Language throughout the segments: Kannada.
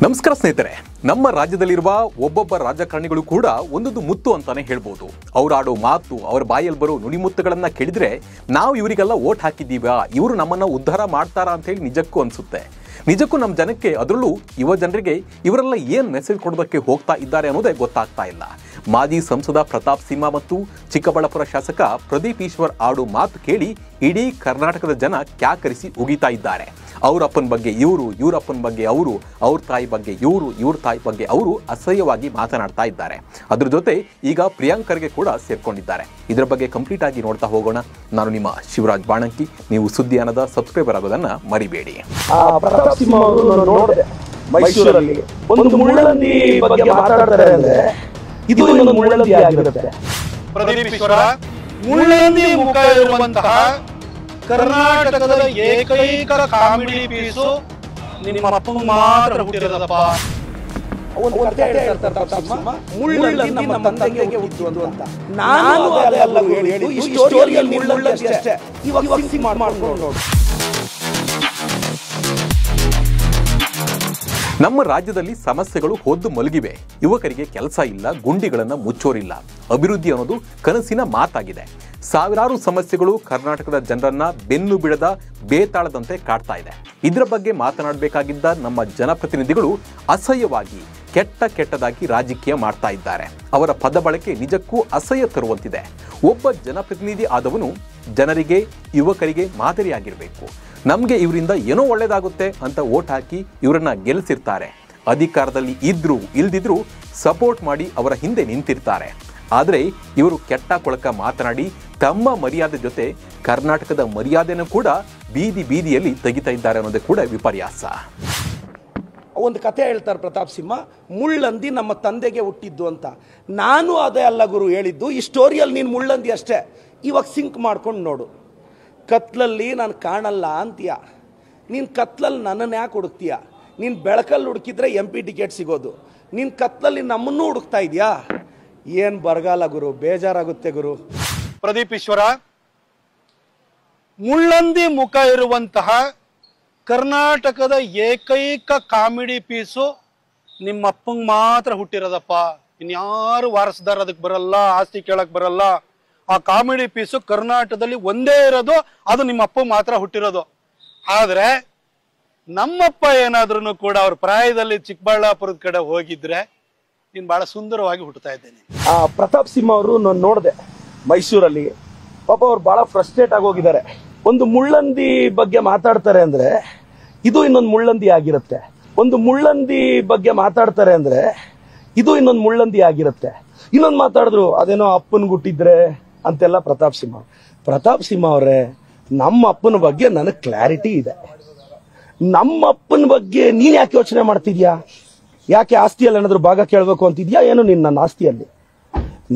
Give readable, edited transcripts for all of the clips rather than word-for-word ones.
ನಮಸ್ಕಾರ ಸ್ನೇಹಿತರೆ, ನಮ್ಮ ರಾಜ್ಯದಲ್ಲಿರುವ ಒಬ್ಬೊಬ್ಬ ರಾಜಕಾರಣಿಗಳು ಕೂಡ ಒಂದೊಂದು ಮುತ್ತು ಅಂತಾನೆ ಹೇಳ್ಬೋದು. ಅವರಾಡೋ ಮಾತು, ಅವರ ಬಾಯಲ್ಲಿ ಬರೋ ನುಡಿಮುತ್ತುಗಳನ್ನ ಕೇಳಿದ್ರೆ ನಾವು ಇವರಿಗೆಲ್ಲ ಓಟ್ ಹಾಕಿದ್ದೀವಾ, ಇವರು ನಮ್ಮನ್ನ ಉದ್ಧಾರ ಮಾಡ್ತಾರಾ ಅಂತ ಹೇಳಿ ನಿಜಕ್ಕೂ ಅನ್ಸುತ್ತೆ. ನಿಜಕ್ಕೂ ನಮ್ಮ ಜನಕ್ಕೆ, ಅದರಲ್ಲೂ ಯುವ ಜನರಿಗೆ ಇವರೆಲ್ಲ ಏನು ಮೆಸೇಜ್ ಕೊಡೋದಕ್ಕೆ ಹೋಗ್ತಾ ಇದ್ದಾರೆ ಅನ್ನೋದೇ ಗೊತ್ತಾಗ್ತಾ ಇಲ್ಲ. ಮಾಜಿ ಸಂಸದ ಪ್ರತಾಪ್ ಸಿಂಹ ಮತ್ತು ಚಿಕ್ಕಬಳ್ಳಾಪುರ ಶಾಸಕ ಪ್ರದೀಪ್ ಈಶ್ವರ್ ಆಡೋ ಮಾತು ಕೇಳಿ ಇಡೀ ಕರ್ನಾಟಕದ ಜನ ಕ್ಯಾಕರಿಸಿ ಉಗಿತಾ ಇದ್ದಾರೆ. ಅವ್ರ ಅಪ್ಪನ ಬಗ್ಗೆ ಇವರು, ಇವರಪ್ಪನ ಬಗ್ಗೆ ಅವರು, ಅವ್ರ ತಾಯಿ ಬಗ್ಗೆ ಇವರು, ಇವ್ರ ತಾಯಿ ಬಗ್ಗೆ ಅವರು ಅಸಹ್ಯವಾಗಿ ಮಾತನಾಡ್ತಾ ಇದ್ದಾರೆ. ಅದ್ರ ಜೊತೆ ಈಗ ಪ್ರಿಯಾಂಕರ್ಗೆ ಕೂಡ ಸೇರ್ಕೊಂಡಿದ್ದಾರೆ. ಇದರ ಬಗ್ಗೆ ಕಂಪ್ಲೀಟ್ ಆಗಿ ನೋಡ್ತಾ ಹೋಗೋಣ. ನಾನು ನಿಮ್ಮ ಶಿವರಾಜ್ ಬಾಣಂಕಿ. ನೀವು ಸುದ್ದಿಯಾನದ ಸಬ್ಸ್ಕ್ರೈಬರ್ ಆಗೋದನ್ನ ಮರಿಬೇಡಿ. ಪ್ರತಾಪ್ ಸಿಂಹ ಅವರು ನೋಡಿದೆ ಮೈಸೂರಲ್ಲಿ ಒಂದು ಮುಳ್ಳಂದಿ ಬಗ್ಗೆ ಮಾತಾಡ್ತಾರೆ ಅಂದ್ರೆ ಇದು ಇನ್ನೊಂದು ಮುಳ್ಳಂದಿ ಆಗಿರುತ್ತೆ. ಪ್ರದೀಪ್ ಈಶ್ವರ ಮುಳ್ಳಂದಿ ಮುಖ ಇರುವಂತಹ ಕರ್ನಾಟಕದ ಏಕೈಕ ಕಾಮಿಡಿ ಪೀಸು ನಿಮ್ಮ ಅಪ್ಪಂಗೆ ಮಾತ್ರ ಹುಟ್ಟಿರೋದಪ್ಪ. ಒಂದು ಕಥೆ ಹೇಳ್ತಾರೆ ಪ್ರತಾಪ್ ಸಿಂಹ, ಮುಳ್ಳಂದಿ ನಮ್ಮ ತಂದೆಗೆ ಹುಟ್ಟಿದ್ದು ಅಂತ. ನಾನು ಅದೆಲ್ಲ ಹೇಳಿದ್ದು ಈ ಸ್ಟೋರಿಯಲ್ಲಿ ಮುಳ್ಳಂದಿ ಅಷ್ಟೇ. ಇವಾಗ ಸಿಂಗ್ ಮಾಡ್ಕೊಂಡು ನೋಡು. ನಮ್ಮ ರಾಜ್ಯದಲ್ಲಿ ಸಮಸ್ಯೆಗಳು ಹೊದ್ದು ಮಲಗಿವೆ. ಯುವಕರಿಗೆ ಕೆಲಸ ಇಲ್ಲ, ಗುಂಡಿಗಳನ್ನು ಮುಚ್ಚೋರಿಲ್ಲ. ಅಭಿವೃದ್ಧಿ ಅನ್ನೋದು ಕನಸಿನ ಮಾತಾಗಿದೆ. ಸಾವಿರಾರು ಸಮಸ್ಯೆಗಳು ಕರ್ನಾಟಕದ ಜನರನ್ನ ಬೆನ್ನು ಬಿಡದ ಬೇತಾಳದಂತೆ ಕಾಡ್ತಾ ಇದೆ. ಇದರ ಬಗ್ಗೆ ಮಾತನಾಡಬೇಕಾಗಿದ್ದ ನಮ್ಮ ಜನಪ್ರತಿನಿಧಿಗಳು ಅಸಹ್ಯವಾಗಿ ಕೆಟ್ಟದಾಗಿ ರಾಜಕೀಯ ಮಾಡ್ತಾ ಇದ್ದಾರೆ. ಅವರ ಪದ ಬಳಕೆ ನಿಜಕ್ಕೂ ಅಸಹ್ಯ ತರುವಂತಿದೆ. ಒಬ್ಬ ಜನಪ್ರತಿನಿಧಿ ಆದವನು ಜನರಿಗೆ, ಯುವಕರಿಗೆ ಮಾದರಿಯಾಗಿರಬೇಕು. ನಮಗೆ ಇವರಿಂದ ಏನೋ ಒಳ್ಳೇದಾಗುತ್ತೆ ಅಂತ ಓಟ್ ಹಾಕಿ ಇವರನ್ನ ಗೆಲ್ಲಿಸಿರ್ತಾರೆ. ಅಧಿಕಾರದಲ್ಲಿ ಇದ್ರೂ ಇಲ್ದಿದ್ರೂ ಸಪೋರ್ಟ್ ಮಾಡಿ ಅವರ ಹಿಂದೆ ನಿಂತಿರ್ತಾರೆ. ಆದರೆ ಇವರು ಕೆಟ್ಟ ಕೊಳಕ ಮಾತನಾಡಿ ತಮ್ಮ ಮರ್ಯಾದೆ ಜೊತೆ ಕರ್ನಾಟಕದ ಮರ್ಯಾದೆಯನ್ನು ಕೂಡ ಬೀದಿಯಲ್ಲಿ ತೆಗಿತಾ ಇದ್ದಾರೆ ಅನ್ನೋದೇ ಕೂಡ ವಿಪರ್ಯಾಸ. ಒಂದು ಕಥೆ ಹೇಳ್ತಾರೆ ಪ್ರತಾಪ್ ಸಿಂಹ, ಮುಳ್ಳಂದಿ ನಮ್ಮ ತಂದೆಗೆ ಹುಟ್ಟಿದ್ದು ಅಂತ. ನಾನು ಅದೇ ಅಲ್ಲ ಗುರು ಹೇಳಿದ್ದು, ಈ ಸ್ಟೋರಿಯಲ್ಲಿ ನೀನು ಮುಳ್ಳಂದಿ ಅಷ್ಟೇ. ಇವಾಗ ಸಿಂಕ್ ಮಾಡ್ಕೊಂಡು ನೋಡು. ಕತ್ಲಲ್ಲಿ ನಾನು ಕಾಣಲ್ಲ ಅಂತೀಯ, ನೀನು ಕತ್ಲಲ್ಲಿ ನನ್ನನ್ನು ಯಾಕೆ ಹುಡುಕ್ತೀಯ? ನೀನು ಬೆಳಕಲ್ಲಿ ಹುಡುಕಿದ್ರೆ MP ಟಿಕೆಟ್ ಸಿಗೋದು. ನೀನು ಕತ್ಲಲ್ಲಿ ನಮ್ಮನ್ನು ಹುಡುಕ್ತಾ ಇದೆಯಾ? ಏನು ಬರಗಾಲ ಗುರು, ಬೇಜಾರಾಗುತ್ತೆ ಗುರು. ಪ್ರದೀಪ್ ಈಶ್ವರ ಮುಳ್ಳಂದಿ ಮುಖ ಇರುವಂತಹ ಕರ್ನಾಟಕದ ಏಕೈಕ ಕಾಮಿಡಿ ಪೀಸು ನಿಮ್ಮ ಅಪ್ಪಂಗೆ ಮಾತ್ರ ಹುಟ್ಟಿರೋದಪ್ಪ. ಇನ್ಯಾರು ವಾರಸದಾರ ಅದಕ್ಕೆ ಬರಲ್ಲ, ಆಸ್ತಿ ಕೇಳಕ್ ಬರಲ್ಲ. ಆ ಕಾಮಿಡಿ ಪೀಸು ಕರ್ನಾಟಕದಲ್ಲಿ ಒಂದೇ ಇರೋದು, ಅದು ನಿಮ್ಮ ಅಪ್ಪ ಮಾತ್ರ ಹುಟ್ಟಿರೋದು. ಆದ್ರೆ ನಮ್ಮಪ್ಪ ಏನಾದ್ರೂ ಕೂಡ ಅವ್ರ ಪ್ರಾಯದಲ್ಲಿ ಚಿಕ್ಕಬಳ್ಳಾಪುರದ ಕಡೆ ಹೋಗಿದ್ರೆ ನೀನ್ ಬಹಳ ಸುಂದರವಾಗಿ ಹುಟ್ಟುತ್ತಾ ಇದ್ದೇನೆ. ಪ್ರತಾಪ್ ಸಿಂಹ ಅವರು ನಾನು ನೋಡಿದೆ ಮೈಸೂರಲ್ಲಿ. ಪಾಪ ಅವ್ರು ಬಹಳ ಫ್ರಸ್ಟ್ರೇಟ್ ಆಗೋಗಿದ್ದಾರೆ. ಒಂದು ಮುಳ್ಳಂದಿ ಬಗ್ಗೆ ಮಾತಾಡ್ತಾರೆ ಅಂದ್ರೆ ಇದು ಇನ್ನೊಂದು ಮುಳ್ಳಂದಿ ಆಗಿರುತ್ತೆ. ಒಂದು ಮುಳ್ಳಂದಿ ಬಗ್ಗೆ ಮಾತಾಡ್ತಾರೆ ಅಂದ್ರೆ ಇದು ಇನ್ನೊಂದು ಮುಳ್ಳಂದಿ ಆಗಿರುತ್ತೆ. ಇನ್ನೊಂದು ಮಾತಾಡಿದ್ರು ಅದೇನೋ ಅಪ್ಪನ್ ಹುಟ್ಟಿದ್ರೆ ಅಂತೆಲ್ಲ. ಪ್ರತಾಪ್ ಸಿಂಹ ಅವರೇ, ನಮ್ಮ ಅಪ್ಪನ ಬಗ್ಗೆ ನನಗೆ ಕ್ಲಾರಿಟಿ ಇದೆ. ನಮ್ಮ ಅಪ್ಪನ ಬಗ್ಗೆ ನೀನ್ ಯಾಕೆ ಯೋಚನೆ ಮಾಡ್ತಿದ್ಯಾ? ಯಾಕೆ ಆಸ್ತಿಯಲ್ಲಿ ಏನಾದ್ರು ಭಾಗ ಕೇಳಬೇಕು ಅಂತಿದ್ಯಾ ಏನು ನೀನ್ ನನ್ನ ಆಸ್ತಿಯಲ್ಲಿ?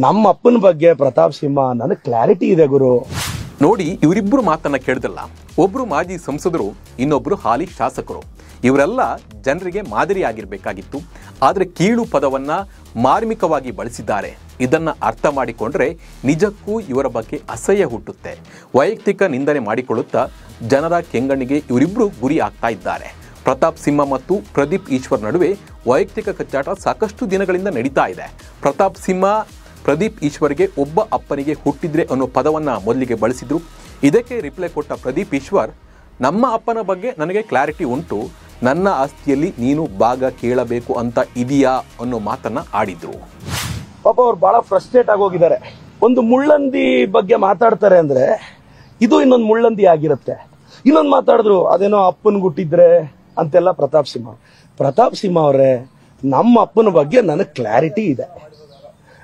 ನಮ್ಮ ಅಪ್ಪನ ಬಗ್ಗೆ ಪ್ರತಾಪ್ ಸಿಂಹ ನನಗೆ ಕ್ಲಾರಿಟಿ ಇದೆ ಗುರು. ನೋಡಿ, ಇವರಿಬ್ಬರು ಮಾತನ್ನ ಕೇಳಿದಲ್ಲ. ಒಬ್ರು ಮಾಜಿ ಸಂಸದರು, ಇನ್ನೊಬ್ರು ಹಾಲಿ ಶಾಸಕರು. ಇವರೆಲ್ಲ ಜನರಿಗೆ ಮಾದರಿಯಾಗಿರ್ಬೇಕಾಗಿತ್ತು. ಆದರೆ ಕೀಳು ಪದವನ್ನ ಮಾರ್ಮಿಕವಾಗಿ ಬಳಸಿದ್ದಾರೆ. ಇದನ್ನ ಅರ್ಥ ಮಾಡಿಕೊಂಡ್ರೆ ನಿಜಕ್ಕೂ ಇವರ ಬಗ್ಗೆ ಅಸಹ್ಯ ಹುಟ್ಟುತ್ತೆ. ವೈಯಕ್ತಿಕ ನಿಂದನೆ ಮಾಡಿಕೊಳ್ಳುತ್ತಾ ಜನರ ಕೆಂಗಣ್ಣಿಗೆ ಇವರಿಬ್ಬರು ಗುರಿ ಆಗ್ತಾ ಇದ್ದಾರೆ. ಪ್ರತಾಪ್ ಸಿಂಹ ಮತ್ತು ಪ್ರದೀಪ್ ಈಶ್ವರ್ ನಡುವೆ ವೈಯಕ್ತಿಕ ಕಚ್ಚಾಟ ಸಾಕಷ್ಟು ದಿನಗಳಿಂದ ನಡೀತಾ ಇದೆ. ಪ್ರತಾಪ್ ಸಿಂಹ ಪ್ರದೀಪ್ ಈಶ್ವರ್ಗೆ ಒಬ್ಬ ಅಪ್ಪನಿಗೆ ಹುಟ್ಟಿದ್ರೆ ಅನ್ನೋ ಪದವನ್ನ ಮೊದಲಿಗೆ ಬಳಸಿದ್ರು. ಇದಕ್ಕೆ ರಿಪ್ಲೈ ಕೊಟ್ಟ ಪ್ರದೀಪ್ ಈಶ್ವರ್, ನಮ್ಮ ಅಪ್ಪನ ಬಗ್ಗೆ ನನಗೆ ಕ್ಲಾರಿಟಿ ಉಂಟು, ನನ್ನ ಆಸ್ತಿಯಲ್ಲಿ ನೀನು ಭಾಗ ಕೇಳಬೇಕು ಅಂತ ಇದೆಯಾ ಅನ್ನೋ ಮಾತನ್ನ ಆಡಿದ್ರು. ಪಾಪ ಅವ್ರು ಬಹಳ ಫ್ರಸ್ಟ್ರೇಟ್ ಆಗೋಗಿದ್ದಾರೆ. ಒಂದು ಮುಳ್ಳಂದಿ ಬಗ್ಗೆ ಮಾತಾಡ್ತಾರೆ ಅಂದ್ರೆ ಇದು ಇನ್ನೊಂದು ಮುಳ್ಳಂದಿ ಆಗಿರುತ್ತೆ. ಇನ್ನೊಂದು ಮಾತಾಡಿದ್ರು ಅದೇನೋ ಅಪ್ಪನ್ ಹುಟ್ಟಿದ್ರೆ ಅಂತೆಲ್ಲ. ಪ್ರತಾಪ್ ಸಿಂಹ ಅವರೇ, ನಮ್ಮ ಅಪ್ಪನ ಬಗ್ಗೆ ನನಗೆ ಕ್ಲಾರಿಟಿ ಇದೆ.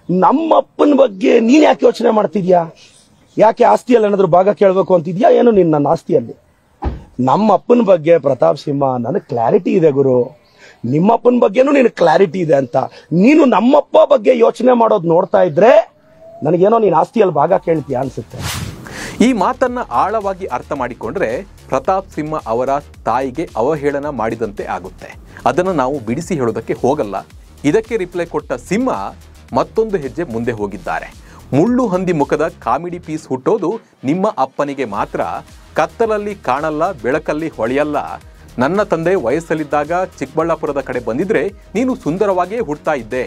ನಮ್ಮ ಅಪ್ಪನ ಬಗ್ಗೆ ನೀನ್ ಯಾಕೆ ಯೋಚನೆ ಮಾಡ್ತಿದ್ಯಾ? ಯಾಕೆ ಆಸ್ತಿಯಲ್ಲಿ ಏನಾದ್ರು ಭಾಗ ಕೇಳಬೇಕು ಅಂತಿದ್ಯಾ ಏನು ನೀನ್ ನನ್ನ ಆಸ್ತಿಯಲ್ಲಿ? ನಮ್ಮ ಅಪ್ಪನ ಬಗ್ಗೆ ಪ್ರತಾಪ್ ಸಿಂಹ ನನಗೆ ಕ್ಲಾರಿಟಿ ಇದೆ ಗುರು. ನಿಮ್ಮಪ್ಪನ ಬಗ್ಗೆನೂ ನಿನಗೆ ಕ್ಲಾರಿಟಿ ಇದೆ ಅಂತ. ನೀನು ನಮ್ಮಪ್ಪ ಬಗ್ಗೆ ಯೋಚನೆ ಮಾಡೋದು ನೋಡ್ತಾ ಇದ್ರೆ ನನಗೇನೋ ನೀನ್ ಆಸ್ತಿಯಲ್ಲಿ ಭಾಗ ಕೇಳ್ತೀಯ ಅನ್ಸುತ್ತೆ. ಈ ಮಾತನ್ನ ಆಳವಾಗಿ ಅರ್ಥ ಮಾಡಿಕೊಂಡ್ರೆ ಪ್ರತಾಪ್ ಸಿಂಹ ಅವರ ತಾಯಿಗೆ ಅವಹೇಳನ ಮಾಡಿದಂತೆ ಆಗುತ್ತೆ. ಅದನ್ನು ನಾವು ಬಿಡಿಸಿ ಹೇಳೋದಕ್ಕೆ ಹೋಗಲ್ಲ. ಇದಕ್ಕೆ ರಿಪ್ಲೈ ಕೊಟ್ಟ ಸಿಂಹ ಮತ್ತೊಂದು ಹೆಜ್ಜೆ ಮುಂದೆ ಹೋಗಿದ್ದಾರೆ. ಮುಳ್ಳು ಹಂದಿ ಮುಖದ ಕಾಮಿಡಿ ಪೀಸ್ ಹುಟ್ಟೋದು ನಿಮ್ಮ ಅಪ್ಪನಿಗೆ ಮಾತ್ರ. ಕತ್ತಲಲ್ಲಿ ಕಾಣಲ್ಲ, ಬೆಳಕಲ್ಲಿ ಹೊಳೆಯಲ್ಲ. ನನ್ನ ತಂದೆ ವಯಸ್ಸಲ್ಲಿದ್ದಾಗ ಚಿಕ್ಕಬಳ್ಳಾಪುರದ ಕಡೆ ಬಂದಿದ್ರೆ ನೀನು ಸುಂದರವಾಗಿಯೇ ಹುಡ್ತಾ ಇದ್ದೆ,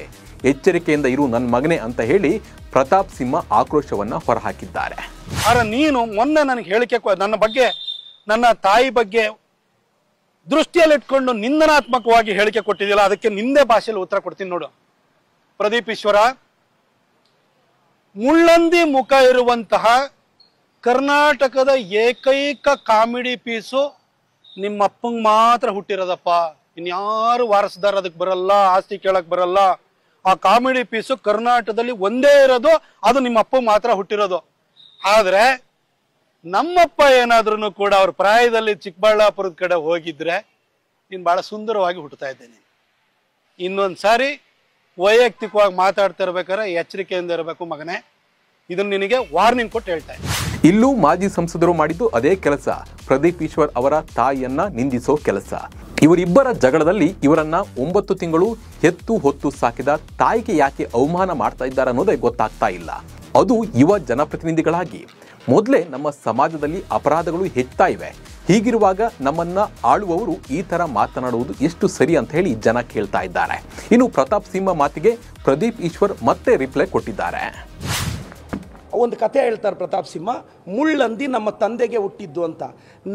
ಎಚ್ಚರಿಕೆಯಿಂದ ಇರು ನನ್ನ ಮಗನೇ ಅಂತ ಹೇಳಿ ಪ್ರತಾಪ್ ಸಿಂಹ ಆಕ್ರೋಶವನ್ನ ಹೊರಹಾಕಿದ್ದಾರೆ. ಆದ್ರೆ ನೀನು ಮೊನ್ನೆ ನನಗೆ ಹೇಳಿಕೆ ನನ್ನ ಬಗ್ಗೆ, ನನ್ನ ತಾಯಿ ಬಗ್ಗೆ ದೃಷ್ಟಿಯಲ್ಲಿಟ್ಕೊಂಡು ನಿಂದನಾತ್ಮಕವಾಗಿ ಹೇಳಿಕೆ ಕೊಟ್ಟಿದ್ದಿಲ್ಲ, ಅದಕ್ಕೆ ನಿಂದೆ ಭಾಷೆಯಲ್ಲಿ ಉತ್ತರ ಕೊಡ್ತೀನಿ ನೋಡು. ಪ್ರದೀಪ್ ಈಶ್ವರ, ಮುಳ್ಳಂದಿ ಮುಖ ಇರುವಂತಹ ಕರ್ನಾಟಕದ ಏಕೈಕ ಕಾಮಿಡಿ ಪೀಸು ನಿಮ್ಮ ಅಪ್ಪಂಗೆ ಮಾತ್ರ ಹುಟ್ಟಿರೋದಪ್ಪ. ಇನ್ಯಾರು ವಾರಸದಾರ ಅದಕ್ಕೆ ಬರಲ್ಲ, ಆಸ್ತಿ ಕೇಳಕ್ ಬರಲ್ಲ. ಆ ಕಾಮಿಡಿ ಪೀಸು ಕರ್ನಾಟಕದಲ್ಲಿ ಒಂದೇ ಇರೋದು, ಅದು ನಿಮ್ಮ ಅಪ್ಪ ಮಾತ್ರ ಹುಟ್ಟಿರೋದು. ಆದ್ರೆ ನಮ್ಮಪ್ಪ ಏನಾದ್ರೂ ಕೂಡ ಅವ್ರ ಪ್ರಾಯದಲ್ಲಿ ಚಿಕ್ಕಬಳ್ಳಾಪುರದ ಕಡೆ ಹೋಗಿದ್ರೆ ನೀನು ಬಹಳ ಸುಂದರವಾಗಿ ಹುಟ್ಟುತ್ತಾ ಇದ್ದೇನೆ. ಇನ್ನೊಂದ್ಸಾರಿ ವೈಯಕ್ತಿಕವಾಗಿ ಮಾತಾಡ್ತಾ ಇರ್ಬೇಕಾದ್ರೆ ಎಚ್ಚರಿಕೆಯಿಂದ ಇರಬೇಕು ಮಗನೇ. ಇದನ್ನ ನಿನಗೆ ವಾರ್ನಿಂಗ್ ಕೊಟ್ಟು ಹೇಳ್ತಾ ಇದ್ದೀನಿ. ಇಲ್ಲೂ ಮಾಜಿ ಸಂಸದರು ಮಾಡಿದ್ದು ಅದೇ ಕೆಲಸ, ಪ್ರದೀಪ್ ಈಶ್ವರ್ ಅವರ ತಾಯಿಯನ್ನ ನಿಂದಿಸೋ ಕೆಲಸ. ಇವರಿಬ್ಬರ ಜಗಳದಲ್ಲಿ ಇವರನ್ನ 9 ತಿಂಗಳು ಹೆತ್ತು ಹೊತ್ತು ಸಾಕಿದ ತಾಯಿಗೆ ಯಾಕೆ ಅವಮಾನ ಮಾಡ್ತಾ ಇದ್ದಾರೆ ಅನ್ನೋದೇ ಗೊತ್ತಾಗ್ತಾ ಇಲ್ಲ. ಅದು ಯುವ ಜನಪ್ರತಿನಿಧಿಗಳಾಗಿ. ಮೊದಲೇ ನಮ್ಮ ಸಮಾಜದಲ್ಲಿ ಅಪರಾಧಗಳು ಹೆಚ್ಚುತ್ತಾ ಇವೆ. ಹೀಗಿರುವಾಗ ನಮ್ಮನ್ನ ಆಳುವವರು ಈ ತರ ಮಾತನಾಡುವುದು ಎಷ್ಟು ಸರಿ ಅಂತ ಹೇಳಿ ಜನ ಕೇಳ್ತಾ ಇದ್ದಾರೆ. ಇನ್ನು ಪ್ರತಾಪ್ ಸಿಂಹ ಮಾತಿಗೆ ಪ್ರದೀಪ್ ಈಶ್ವರ್ ಮತ್ತೆ ರಿಪ್ಲೈ ಕೊಟ್ಟಿದ್ದಾರೆ. ಒಂದು ಕಥೆ ಹೇಳ್ತಾರೆ ಪ್ರತಾಪ್ ಸಿಂಹ, ಮುಳ್ಳಂದಿ ನಮ್ಮ ತಂದೆಗೆ ಹುಟ್ಟಿದ್ದು ಅಂತ.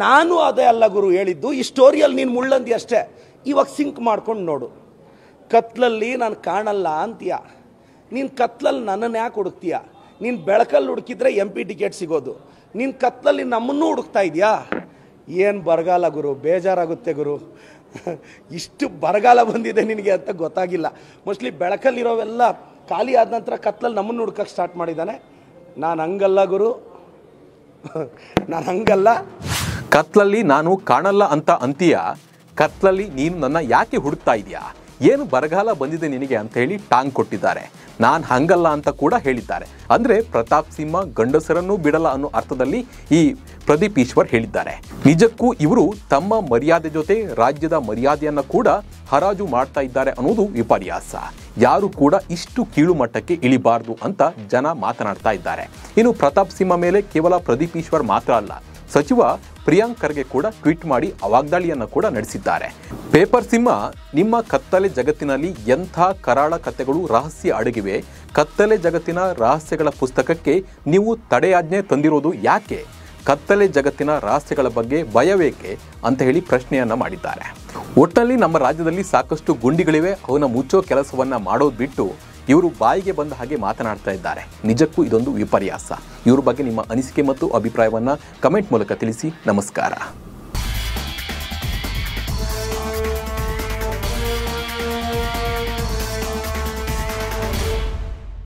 ನಾನು ಅದೇ ಅಲ್ಲ ಗುರು ಹೇಳಿದ್ದು, ಈ ಸ್ಟೋರಿಯಲ್ಲಿ ನೀನು ಮುಳ್ಳಂದಿ ಅಷ್ಟೇ. ಇವಾಗ ಸಿಂಕ್ ಮಾಡ್ಕೊಂಡು ನೋಡು. ಕತ್ಲಲ್ಲಿ ನಾನು ಕಾಣಲ್ಲ ಅಂತೀಯ, ನೀನು ಕತ್ಲಲ್ಲಿ ನನ್ನನ್ನು ಯಾಕೆ ಹುಡುಕ್ತೀಯ? ನೀನು ಬೆಳಕಲ್ಲಿ ಹುಡುಕಿದ್ರೆ MP ಟಿಕೆಟ್ ಸಿಗೋದು, ನೀನು ಕತ್ಲಲ್ಲಿ ನಮ್ಮನ್ನೂ ಹುಡುಕ್ತಾ ಇದೆಯಾ? ಏನು ಬರಗಾಲ ಗುರು, ಬೇಜಾರಾಗುತ್ತೆ ಗುರು. ಇಷ್ಟು ಬರಗಾಲ ಬಂದಿದೆ ನಿನಗೆ ಅಂತ ಗೊತ್ತಾಗಿಲ್ಲ. ಮೋಸ್ಟ್ಲಿ ಬೆಳಕಲ್ಲಿರೋವೆಲ್ಲ ಖಾಲಿ ಆದ ನಂತರ ಕತ್ಲಲ್ಲಿ ನಮ್ಮನ್ನು ಹುಡುಕಕ್ಕೆ ಸ್ಟಾರ್ಟ್ ಮಾಡಿದ್ದಾನೆ. ನಾನು ಹಂಗಲ್ಲ ಗುರು, ನಾನು ಹಂಗಲ್ಲ. ಕತ್ಲಲ್ಲಿ ನಾನು ಕಾಣಲ್ಲ ಅಂತ ಅಂತೀಯ, ಕತ್ಲಲ್ಲಿ ನೀನು ನನ್ನ ಯಾಕೆ ಹುಡುಕ್ತಾ ಇದೆಯಾ? ಏನು ಬರಗಾಲ ಬಂದಿದೆ ನಿನಗೆ ಅಂತ ಹೇಳಿ ಟಾಂಗ್ ಕೊಟ್ಟಿದ್ದಾರೆ. ನಾನು ಹಂಗಲ್ಲ ಅಂತ ಕೂಡ ಹೇಳಿದ್ದಾರೆ. ಅಂದರೆ ಪ್ರತಾಪ್ ಸಿಂಹ ಗಂಡಸರನ್ನು ಬಿಡಲ್ಲ ಅನ್ನೋ ಅರ್ಥದಲ್ಲಿ ಈ ಪ್ರದೀಪ್ ಈಶ್ವರ್ ಹೇಳಿದ್ದಾರೆ. ನಿಜಕ್ಕೂ ಇವರು ತಮ್ಮ ಮರ್ಯಾದೆ ಜೊತೆ ರಾಜ್ಯದ ಮರ್ಯಾದೆಯನ್ನು ಕೂಡ ಹರಾಜು ಮಾಡ್ತಾ ಇದ್ದಾರೆ ಅನ್ನೋದು ವಿಪರ್ಯಾಸ. ಯಾರು ಕೂಡ ಇಷ್ಟು ಕೀಳು ಮಟ್ಟಕ್ಕೆ ಇಳಿಬಾರ್ದು ಅಂತ ಜನ ಮಾತನಾಡ್ತಾ ಇದ್ದಾರೆ. ಇನ್ನು ಪ್ರತಾಪ್ ಸಿಂಹ ಮೇಲೆ ಕೇವಲ ಪ್ರದೀಪ್ ಈಶ್ವರ್ ಮಾತ್ರ ಅಲ್ಲ, ಸಚಿವ ಪ್ರಿಯಾಂಕ್ ಖರ್ಗೆ ಕೂಡ ಟ್ವೀಟ್ ಮಾಡಿ ಅವಾಗ್ದಾಳಿಯನ್ನು ಕೂಡ ನಡೆಸಿದ್ದಾರೆ. ಪೇಪರ್ ಸಿಂಹ, ನಿಮ್ಮ ಕತ್ತಲೆ ಜಗತ್ತಿನಲ್ಲಿ ಎಂಥ ಕರಾಳ ಕಥೆಗಳು ರಹಸ್ಯ ಅಡಗಿವೆ. ಕತ್ತಲೆ ಜಗತ್ತಿನ ರಹಸ್ಯಗಳ ಪುಸ್ತಕಕ್ಕೆ ನೀವು ತಡೆಯಾಜ್ಞೆ ತಂದಿರೋದು ಯಾಕೆ? ಕತ್ತಲೆ ಜಗತ್ತಿನ ರಹಸ್ಯಗಳ ಬಗ್ಗೆ ಭಯವೇಕೆ ಅಂತ ಹೇಳಿ ಪ್ರಶ್ನೆಯನ್ನ ಮಾಡಿದ್ದಾರೆ. ಒಟ್ಟಲ್ಲಿ ನಮ್ಮ ರಾಜ್ಯದಲ್ಲಿ ಸಾಕಷ್ಟು ಗುಂಡಿಗಳಿವೆ, ಅವನ್ನ ಮುಚ್ಚೋ ಕೆಲಸವನ್ನ ಮಾಡೋದು ಬಿಟ್ಟು ಇವರು ಬಾಯಿಗೆ ಬಂದ ಹಾಗೆ ಮಾತನಾಡ್ತಾ ಇದ್ದಾರೆ. ನಿಜಕ್ಕೂ ಇದೊಂದು ವಿಪರ್ಯಾಸ. ಇವ್ರ ಬಗ್ಗೆ ನಿಮ್ಮ ಅನಿಸಿಕೆ ಮತ್ತು ಅಭಿಪ್ರಾಯವನ್ನ ಕಮೆಂಟ್ ಮೂಲಕ ತಿಳಿಸಿ. ನಮಸ್ಕಾರ.